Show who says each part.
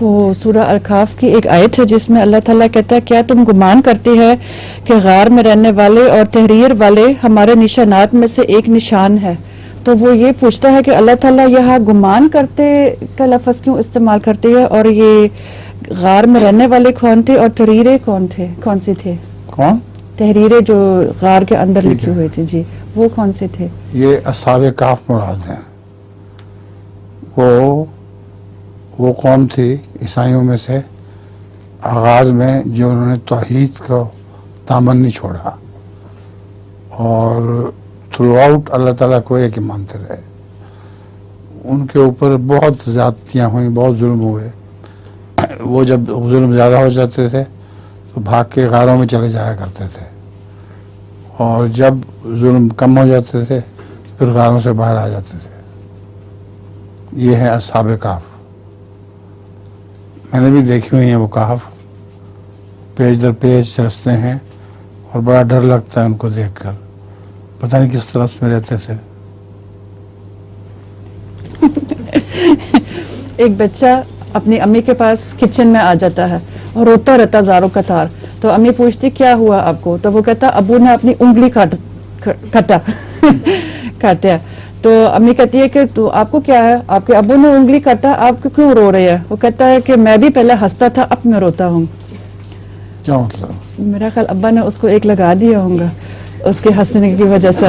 Speaker 1: وہ سورہ الکاف کی ایک آیت ہے جس میں اللہ تعالیٰ کہتا ہے کیا تم گمان کرتے ہیں کہ غار میں رہنے والے اور تحریر والے ہمارے نشانات میں سے ایک نشان ہے. تو وہ یہ پوچھتا ہے کہ اللہ تعالیٰ یہاں گمان کرتے کا لفظ کیوں استعمال کرتے ہیں, اور یہ غار میں رہنے والے کون تھے اور تحریریں کون سی تھے؟
Speaker 2: کون
Speaker 1: تحریریں جو غار کے اندر لکھی ہوئی تھی, جی وہ کون سے تھے؟
Speaker 2: یہ اصحاب کہف مراد ہیں. وہ قوم تھی عیسائیوں میں سے آغاز میں جو انہوں نے توحید کو دامن نہیں چھوڑا اور تھرو آؤٹ اللہ تعالیٰ کو ایک ہی مانتے رہے. ان کے اوپر بہت زیادتیاں ہوئیں, بہت ظلم ہوئے. وہ جب ظلم زیادہ ہو جاتے تھے تو بھاگ کے غاروں میں چلے جایا کرتے تھے, اور جب ظلم کم ہو جاتے تھے پھر غاروں سے باہر آ جاتے تھے. یہ ہے اصحاب کہف. میں نے بھی دیکھی ہوئی ہیں وہ کہف, پیج در پیج رستے ہیں اور بڑا ڈر لگتا ہے ان کو دیکھ کر. پتہ نہیں کس طرح اس میں رہتے تھے.
Speaker 1: ایک بچہ اپنی امی کے پاس کچن میں آ جاتا ہے اور روتا رہتا زاروں قطار. تو امی پوچھتی کیا ہوا آپ کو؟ تو وہ کہتا ابو نے اپنی انگلی کاٹا. تو امی کہتی ہے کہ تو آپ کو کیا ہے, آپ کے ابو نے انگلی کاٹا, آپ کیوں رو رہے ہیں؟ وہ کہتا ہے کہ میں بھی پہلے ہنستا تھا, اب میں روتا ہوں.
Speaker 2: کیا مطلب؟
Speaker 1: میرا خیال ابا نے اس کو ایک لگا دیا ہوں گا اس کے ہنسنے کی وجہ سے.